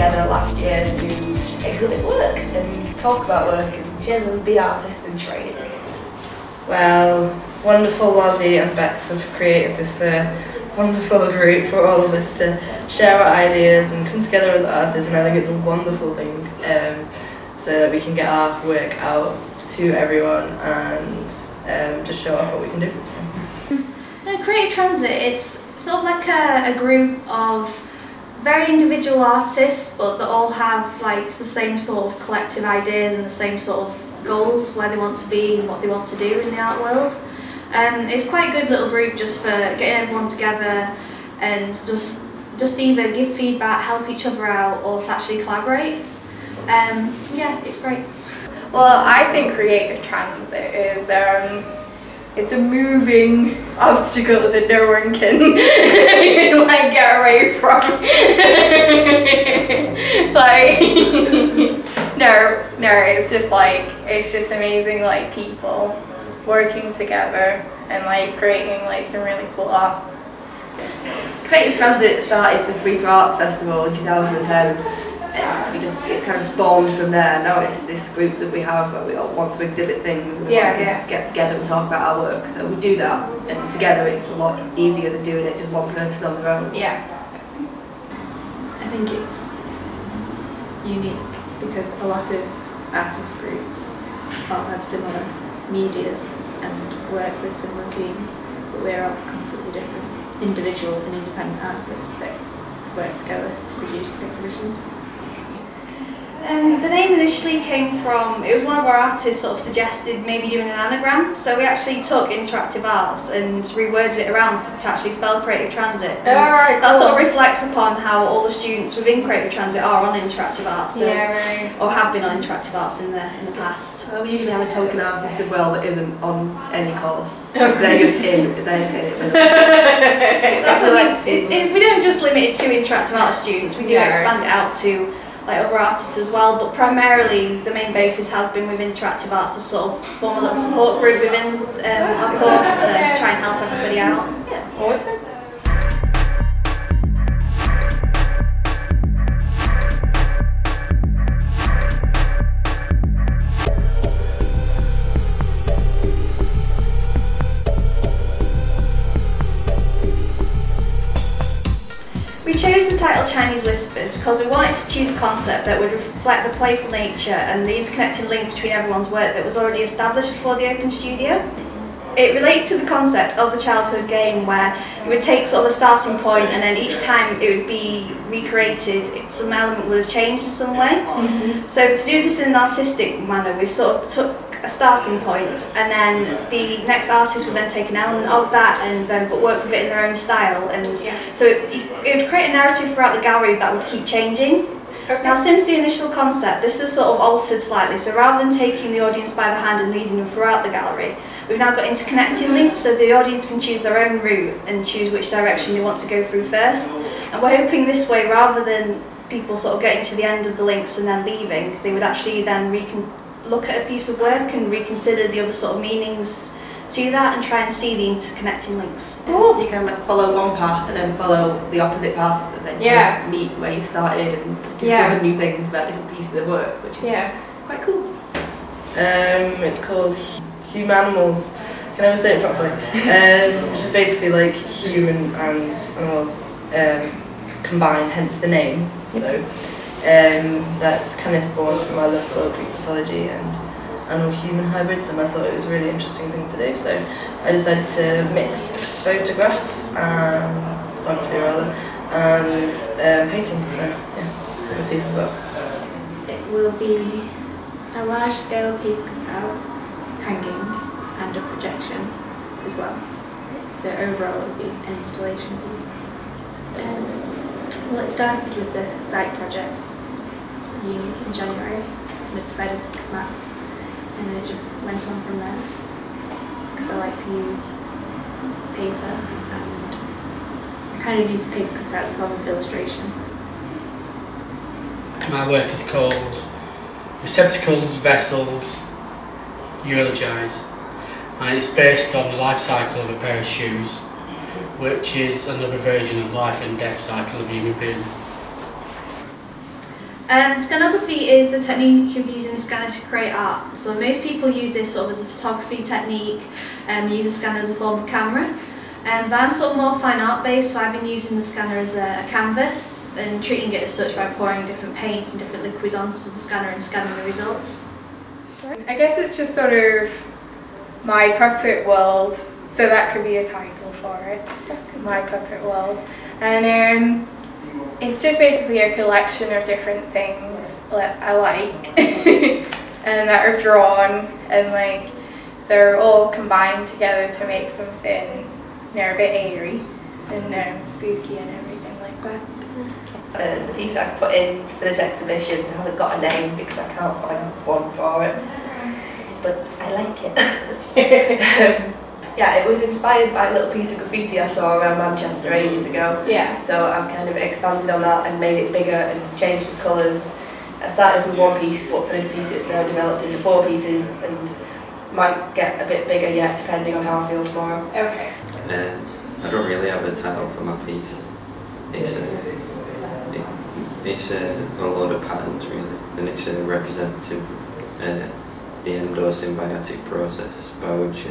together last year to exhibit work and talk about work and generally be artists in training. Well, wonderful Lozzie and Bex have created this wonderful group for all of us to share our ideas and come together as artists, and I think it's a wonderful thing so that we can get our work out to everyone and just show off what we can do. So. Creative Transit, it's sort of like a group of very individual artists, but that all have like the same sort of collective ideas and the same sort of goals, where they want to be and what they want to do in the art world. It's quite a good little group just for getting everyone together and just either give feedback, help each other out, or to actually collaborate. Yeah, it's great. Well, I think Creative Transit is it's a moving obstacle that no one can like get away from. Like no, it's just amazing, like people working together and like creating like some really cool art. Creative Transit started for the Free for Arts Festival in 2010. It's kind of spawned from there. Now it's this group that we have where we all want to exhibit things and we want to get together and talk about our work. So we do that, and together it's a lot easier than doing it just one person on their own. Yeah. I think it's unique because a lot of artist groups all have similar medias and work with similar themes, but we're all completely different individual and independent artists that work together to produce exhibitions. The name initially came from, it was one of our artists sort of suggested maybe doing an anagram, so we actually took interactive arts and reworded it around to actually spell Creative Transit. And that sort of reflects upon how all the students within Creative Transit are on interactive arts, so, or have been on interactive arts in the past. Well, we usually have a token artist as well that isn't on any course. They're just in it with us. That's what we don't just limit it to interactive art students, we do expand it out to like other artists as well, but primarily the main basis has been with interactive arts to sort of form a little support group within our course to try and help everybody out. Awesome. We chose the title Chinese Whispers because we wanted to choose a concept that would reflect the playful nature and the interconnecting link between everyone's work that was already established before the Open Studio. It relates to the concept of the childhood game where you would take sort of a starting point and then each time it would be recreated, some element would have changed in some way. So to do this in an artistic manner, we've sort of took a starting point and then the next artist would then take an element of that and then but work with it in their own style, and so it would create a narrative throughout the gallery that would keep changing. Now since the initial concept, this has sort of altered slightly, so rather than taking the audience by the hand and leading them throughout the gallery, we've now got interconnecting links so the audience can choose their own route and choose which direction they want to go through first. And we're hoping this way, rather than people sort of getting to the end of the links and then leaving, they would actually then look at a piece of work and reconsider the other sort of meanings to that and try and see the interconnecting links. You can follow one path and then follow the opposite path and then kind of meet where you started and discover new things about different pieces of work, which is quite cool. It's called Humanimals. I can never say it properly. Which is basically like human and animals combined, hence the name. So that's kind of spawned from my love for Greek mythology and animal-human hybrids, and I thought it was a really interesting thing to do. So I decided to mix photography rather, and painting. So yeah, a piece of work. It will be a large scale paper cutout, hanging, and a projection as well. So overall it will be an installation piece. Well, it started with the site projects in January, and I decided to make maps, and then it just went on from there. Because I like to use paper, and I kind of use paper cutouts as form of illustration. My work is called Receptacles, Vessels, Eulogize, and it's based on the life cycle of a pair of shoes, which is another version of life and death cycle of a human being. Scanography is the technique of using a scanner to create art. So most people use this sort of as a photography technique, use a scanner as a form of camera. But I'm sort of more fine art based, so I've been using the scanner as a canvas and treating it as such by pouring different paints and different liquids onto the scanner and scanning the results. I guess it's just sort of my puppet world, so that could be a title for it, My Puppet World. And it's just basically a collection of different things that I like and that are drawn, and like, so they're all combined together to make something, you know, a bit airy and spooky and everything like that. The piece I put in for this exhibition hasn't got a name because I can't find one for it, but I like it. Yeah, it was inspired by a little piece of graffiti I saw around Manchester ages ago. Yeah. So I've kind of expanded on that and made it bigger and changed the colours. I started with one piece, but for this piece it's now developed into 4 pieces and might get a bit bigger yet, depending on how I feel tomorrow. Okay. I don't really have a title for my piece. It's a load of patterns really, and it's a representative of the endosymbiotic process by which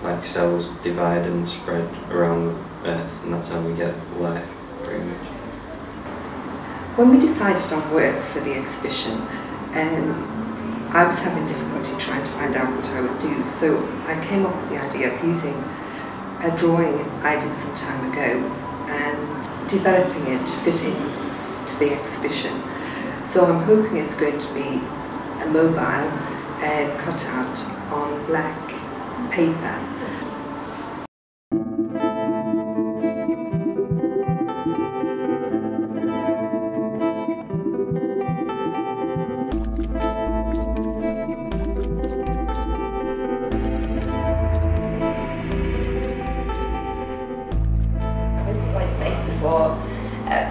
like cells divide and spread around Earth, and that's how we get life, pretty much. When we decided on work for the exhibition, I was having difficulty trying to find out what I would do, so I came up with the idea of using a drawing I did some time ago and developing it to fit in to the exhibition. So I'm hoping it's going to be a mobile cutout on black paper. Before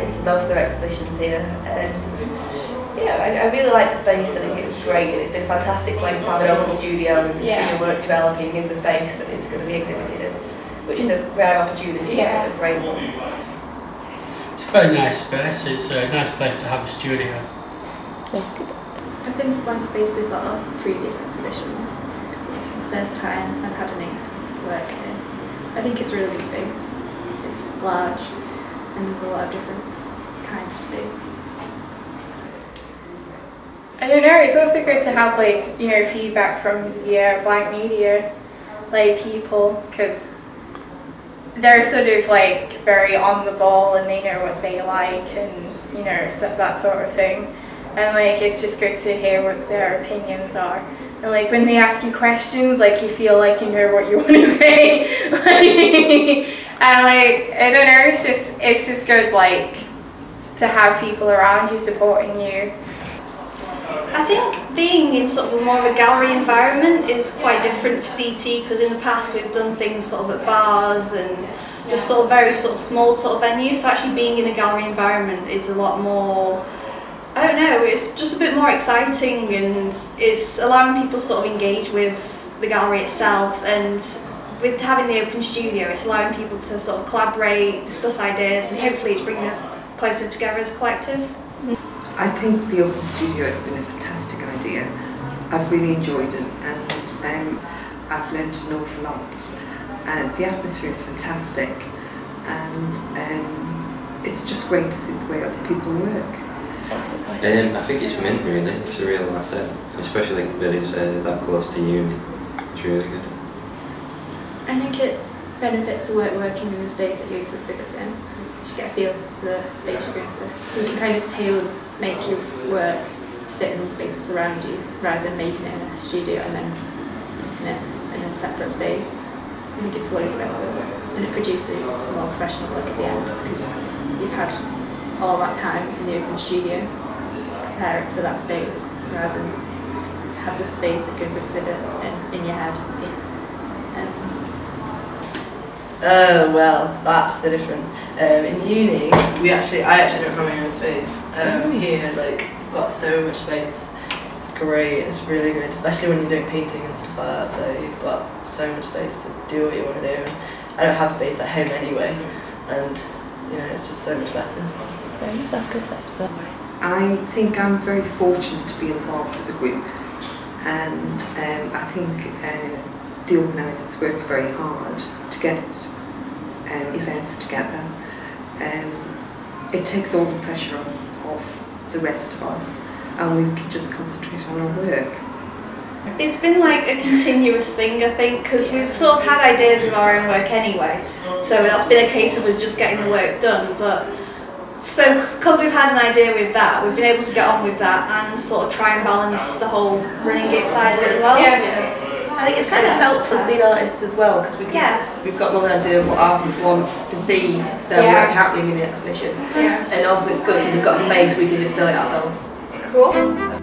into most of their exhibitions here, and I really like the space. I think it's great, and it's been a fantastic place to have an open studio and see your work developing in the space that it's going to be exhibited in, which is a rare opportunity, a great one. It's quite a nice space. It's a nice place to have a studio. I've been to Blank Space with a lot of previous exhibitions. This is the first time I've had any work here. I think it's a really good space. It's large and there's a lot of different kinds of space. I don't know, it's also good to have like, you know, feedback from the blank media like people, because they're sort of like very on the ball and they know what they like and, you know, stuff, that sort of thing. And like it's just good to hear what their opinions are. And like when they ask you questions, like you feel like you know what you want to say. And like, I don't know, it's just good like to have people around you supporting you. I think being in sort of more of a gallery environment is quite different for CT, because in the past we've done things sort of at bars and just sort of very sort of small sort of venues. So actually being in a gallery environment is a lot more, I don't know, it's just a bit more exciting, and it's allowing people to sort of engage with the gallery itself, and with having the open studio it's allowing people to sort of collaborate, discuss ideas, and hopefully it's bringing us closer together as a collective. I think the open studio has been a fantastic idea. I've really enjoyed it, and I've learned an awful lot. The atmosphere is fantastic, and it's just great to see the way other people work. I think it's mint really, it's a real asset, especially that it's that close to uni. It's really good. I think it benefits the work working in the space that you're going to exhibit in. You should get a feel for the space you're going to, so you can kind of make your work to fit in the space that's around you, rather than making it in a studio and then putting it in a separate space. I think it flows better and it produces a more professional look at the end, because you've had all that time in the open studio to prepare it for that space, rather than have the space that you're going to exhibit in your head. Oh well, that's the difference. In uni, I actually don't have my own space. Here, like, we've got so much space. It's great. It's really good, especially when you're doing painting and stuff like that. So you've got so much space to do what you want to do. I don't have space at home anyway, and you know it's just so much better. That's good. I think I'm very fortunate to be involved with the group, and I think the organisers work very hard to get events together. It takes all the pressure off the rest of us, and we can just concentrate on our work. It's been like a continuous thing, I think, because we've sort of had ideas with our own work anyway, so that's been a case of us just getting the work done. But so because we've had an idea with that, we've been able to get on with that and sort of try and balance the whole running gig side of it as well. Yeah. I think it's kind of helped us being artists as well, because we've got more idea of what artists want to see their work happening in the exhibition. Yeah. And also it's good that we've got a space we can just fill it ourselves. Cool. So.